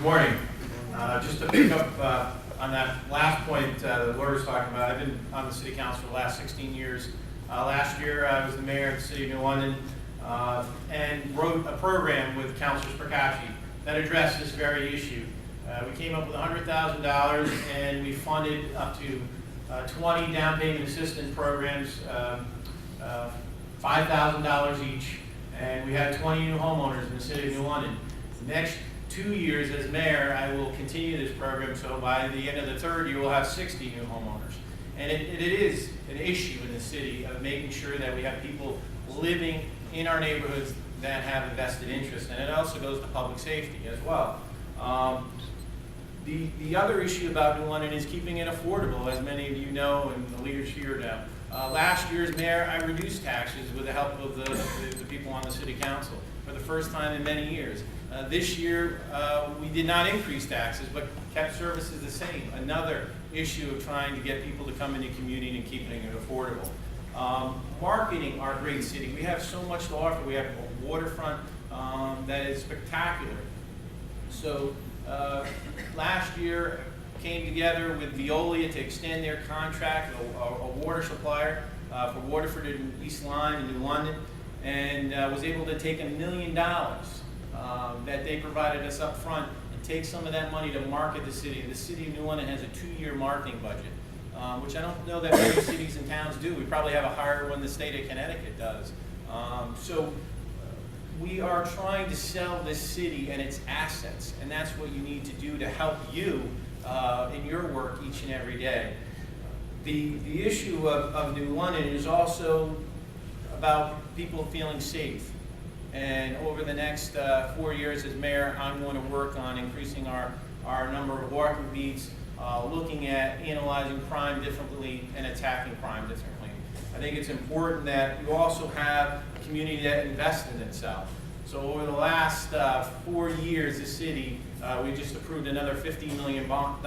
Good morning. Just to pick up on that last point the Laura was talking about, I've been on the City Council for the last 16 years. Last year I was the mayor of the City of New London and wrote a program with Councilor Spracacci that addressed this very issue. We came up with $100,000 and we funded up to 20 down payment assistance programs, $5,000 each, and we had 20 new homeowners in the City of New London. The next 2 years as mayor, I will continue this program, so by the end of the third year, we'll have 60 new homeowners. And it is an issue in the city of making sure that we have people living in our neighborhoods that have a vested interest, and it also goes to public safety as well. The other issue about New London is keeping it affordable, as many of you know, and the leaders here know. Last year as mayor, I reduced taxes with the help of the people on the City Council for the first time in many years. This year, we did not increase taxes, but kept services the same. Another issue of trying to get people to come into the community and keeping it affordable. Marketing our great city. We have so much to offer. We have a waterfront that is spectacular. So last year, came together with Veolia to extend their contract, a water supplier for Waterford and East Lyme in New London, and was able to take $1 million that they provided us up front and take some of that money to market the city. The City of New London has a 2-year marketing budget, which I don't know that many cities and towns do. We probably have a higher one than the state of Connecticut does. We are trying to sell this city and its assets, and that's what you need to do to help you in your work each and every day. The issue of New London is also about people feeling safe. And over the next 4 years as mayor, I'm going to work on increasing our number of walking beats, looking at analyzing crime differently and attacking crime differently. I think it's important that you also have a community that invests in itself. So over the last 4 years, the city, we just approved another $15 million bond.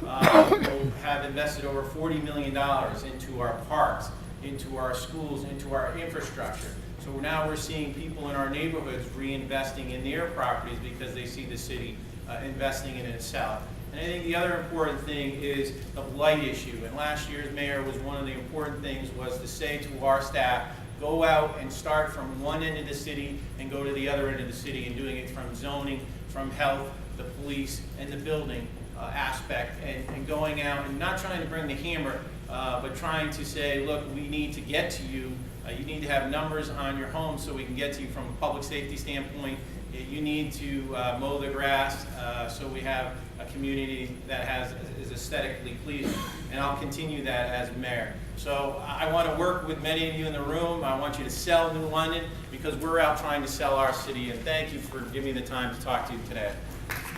We'll have invested over $40 million into our parks, into our schools, into our infrastructure. So now we're seeing people in our neighborhoods reinvesting in their properties because they see the city investing in itself. And I think the other important thing is the blight issue. And last year's mayor was one of the important things was to say to our staff, go out and start from one end of the city and go to the other end of the city, and doing it from zoning, from health, the police, and the building aspect, and going out and not trying to bring the hammer, but trying to say, look, we need to get to you. You need to have numbers on your home so we can get to you from a public safety standpoint. You need to mow the grass so we have a community that is aesthetically pleasing, and I'll continue that as mayor. So I want to work with many of you in the room. I want you to sell New London because we're out trying to sell our city, and thank you for giving me the time to talk to you today.